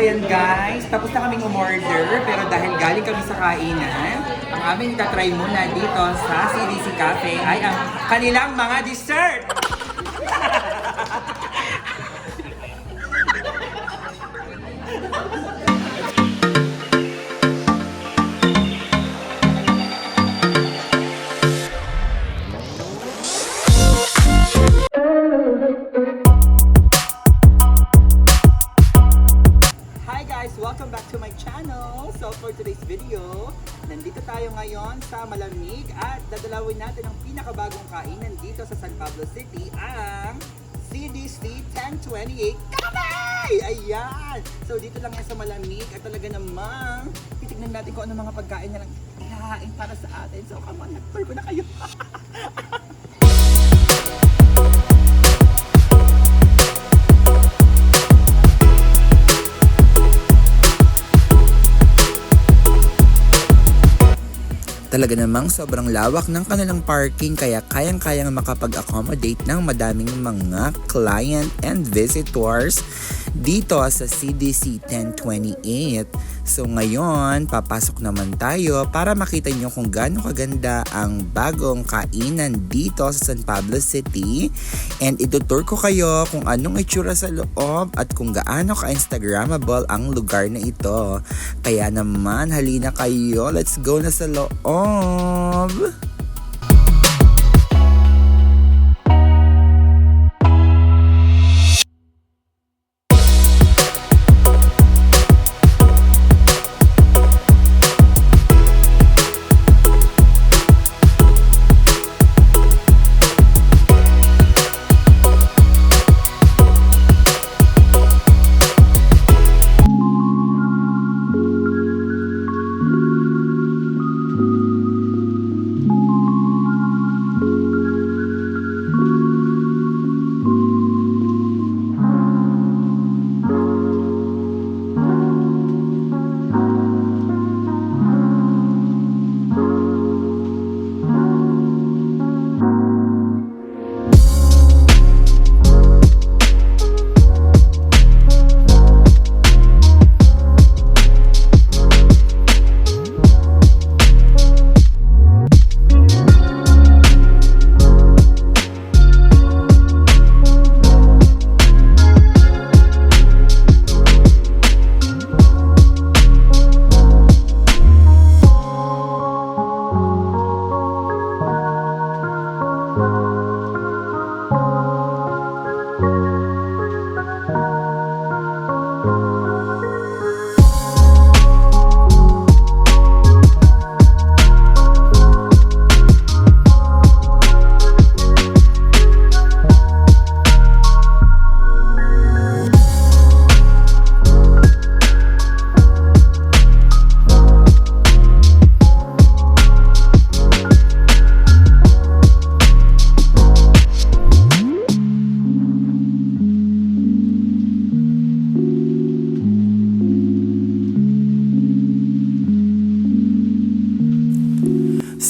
Ayan guys, tapos na kaming umorder pero dahil galing kami sa kainan, ang aming itatry muna dito sa CDC Cafe ay ang kanilang mga dessert! Welcome back to my channel. So for today's video, nandito tayo ngayon sa malamig at dadalawin natin ang pinakabagong kainan dito sa San Pablo City, ang CDC 1028 Cafe! Ayan! So dito lang yan sa malamig at talaga namang titignan natin kung ano mga pagkain na lang ihahain para sa atin. So come on, nag-tour ko na kayo! Talaga namang sobrang lawak ng kanilang parking kaya kayang-kayang makapag-accommodate ng madaming mga client and visitors dito sa CDC 1028. So ngayon, papasok naman tayo para makita nyo kung gaano kaganda ang bagong kainan dito sa San Pablo City. And itutour ko kayo kung anong itsura sa loob at kung gaano ka-instagrammable ang lugar na ito. Kaya naman, halina kayo, let's go na sa loob!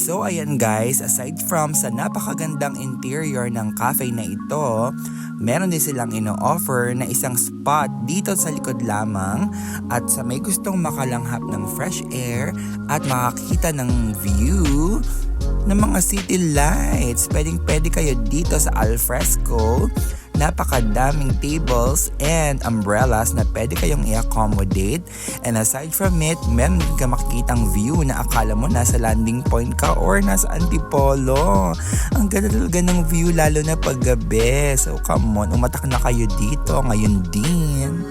So ayan guys, aside from sa napakagandang interior ng cafe na ito, meron din silang ino-offer na isang spot dito sa likod lamang at sa may gustong makalanghap ng fresh air at makakita ng view ng mga city lights. Pwede kayo dito sa alfresco. Napakadaming tables and umbrellas na pwede kayong i-accommodate. And aside from it, meron ka makikitang view na akala mo nasa landing point ka or nasa Antipolo. Ang ganda talaga ng view lalo na paggabi. So come on, umatak na kayo dito ngayon din.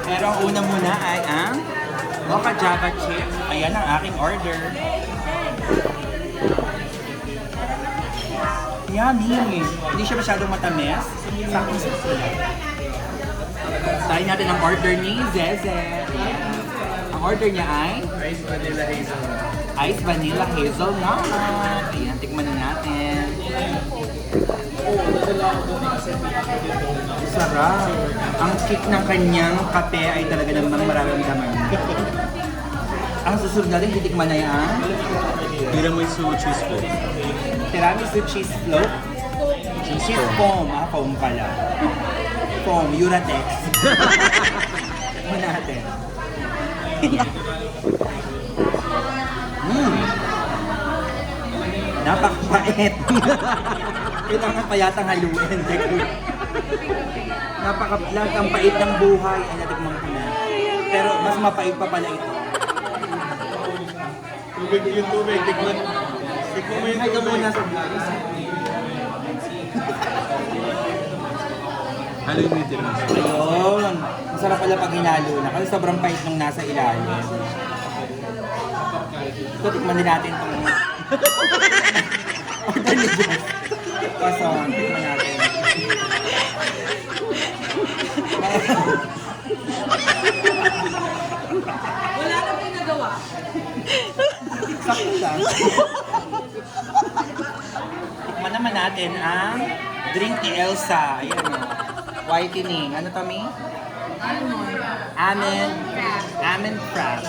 Pero ang una muna ay ang Mocha Java Chips. Ayan ang aking order. Yummy! Hindi siya masyadong matamis. Sakto-sakto. Try natin ang order ni Zeze. Ang order niya ay Ice Vanilla Hazelnut. Ice Vanilla Hazelnut. Ayan, tikman na natin. Sarap. Ang kick ng kanyang kape ay talaga namang mararamdaman. Ang susunod natin, titikman na yan. Tiramisu cheese foam. Tiramisu cheese float. Cheese foam. Foam pala. Foam, Uratex. Tikman natin. Napakapait. Kailangan pa yatang haluin. Lahat ang pait ng buhay ay natikman ko na. Pero mas mapait pa pala ito. Tubig yung tubig. Tikman mo yung Ay, ito tubig. muna sa Haluin mo yung tiramisu. Ayun. Masarap pala pag hinalo na. Kasi sobrang pait nung nasa ilalim. Ito, tikman din natin itong order ni Jess. Pason, tikman natin. Wala kang ginagawa. Sakto lang. Tikman naman natin ang drink ni Elsa. Ayan o. Whitening. Ano to, Mi? Almond crab.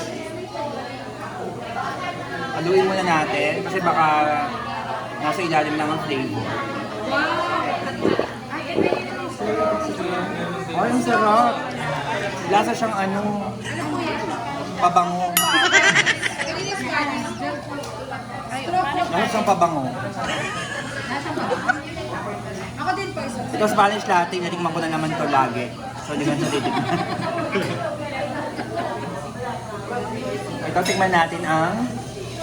Haluin muna natin kasi baka nasa ilalim lang ang flavor. Ay, ang sarap. Lasa siyang ano, pabango. Lasa siyang pabango. Ako din po isa. Ito Spanish latte, natikman ko na naman to lagi. So, hindi ko na titikman. Ito, tikman natin ang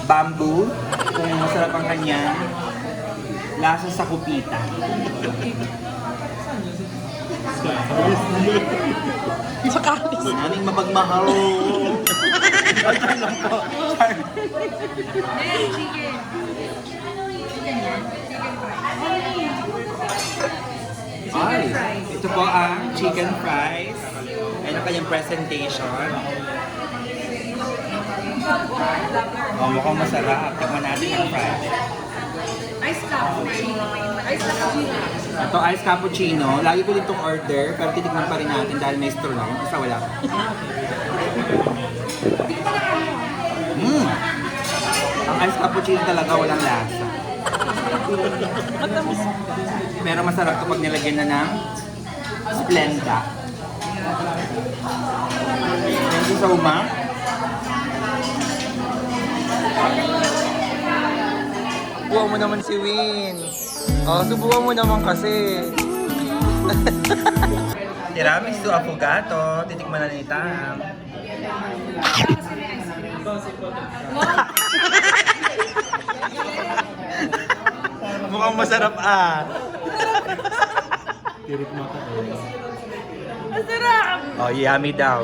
bamboo. Kung masarap ang kanyang lasa sa kupita. Sa kalis. Aming mapagmahal. Char lang po. Char. Chicken. Chicken yan? Chicken fries. Ay, ito po ang chicken fries. Ayan ang kanyang presentation. Oh, mukhang masarap. Tikman natin ang fries. Ice cappuccino. Ice cappuccino. Ito, ice cappuccino. Lagi ko din itong order, pero titikman pa rin natin dahil may straw lang. Isa wala. Ang ice cappuccino talaga walang lasa. Pero masarap ito pag nilagyan na ng Splenda. Thank you so much. Subukan mo naman si Win. Oh, subukan mo naman kasi. Tiramisu affogato. Titikman na ni Tam. Mukhang masarap ah. Tirik mo ka. Masarap! Oh, yummy daw.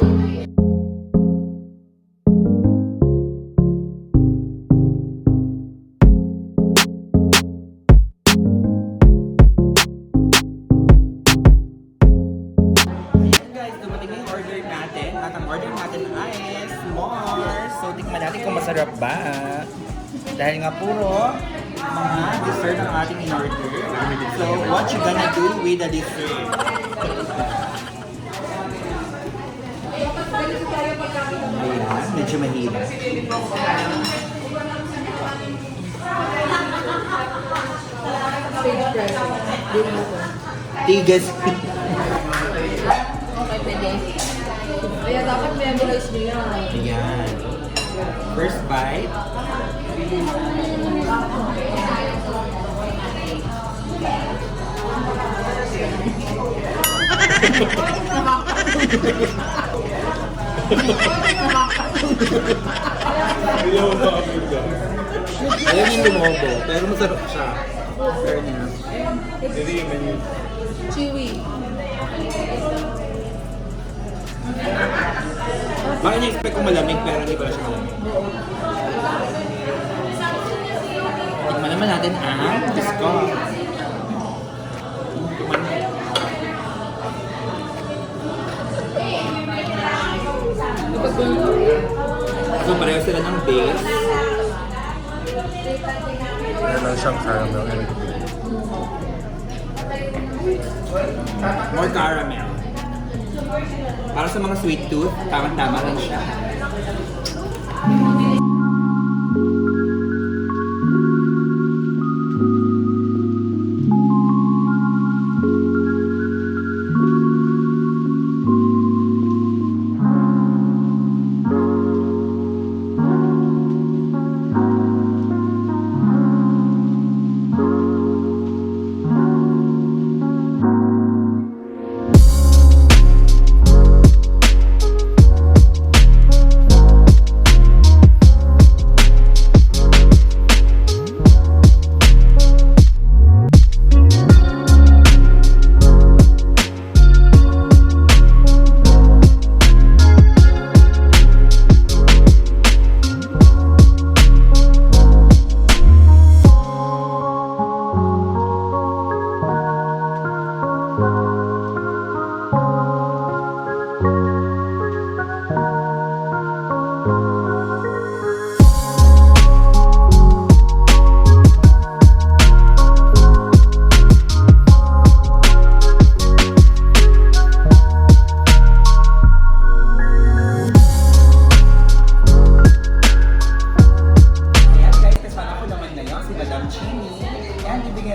Guys, dumating na yung order natin. At ang order natin ay s'mores. So, tikman natin kung masarap ba. Dahil nga puro mga dessert ang ating in-order. So, what you gonna do with the dessert? Ayan, medyo mahirap. Tigas. Okay, pwede. Kaya dapat memorize nyo yan. Ayan. First bite. Hindi ako makapit ka. Ayan yung lumobo, pero masarap siya. Fairness. Hindi yung menu. Chewy. Baka na-expect ko malamig pero hindi pala siya malamig. Tikman naman natin ang disco. So pareho sila ng base. Meron siyang caramel and More caramel. Para sa mga sweet tooth, tamang-tama lang siya.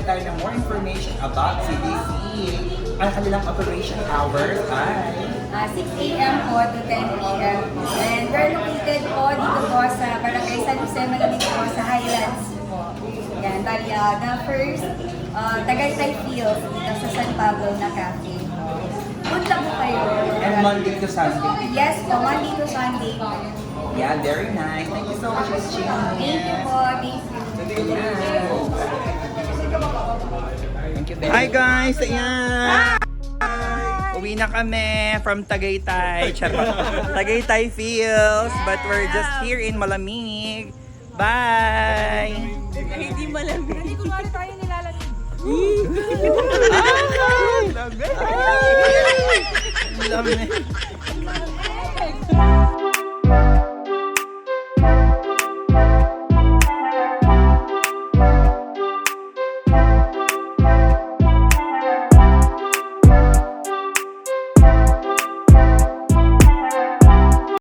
Tayo ng more information about CDC. Ang kanilang operation hours ay 6 a.m. po to 10 p.m. And we're located po dito po sa Barangay San Jose, Malamig po sa Highlands po. Yan, the first Tagaytay Fields dito sa San Pablo na cafe. Punta po kayo. and Monday to Sunday. Yes po, Monday to Sunday po. Yeah, very nice. Thank you so much, Miss Chini. Thank you po, thank you. Thank you very much. Hi guys! Ayan! Uwi na kami from Tagaytay. Charot. Tagaytay Fields. But we're just here in Malamig. Bye! Hindi malamig. Hindi kunwari tayo nilalamig. Lamig! Lamig!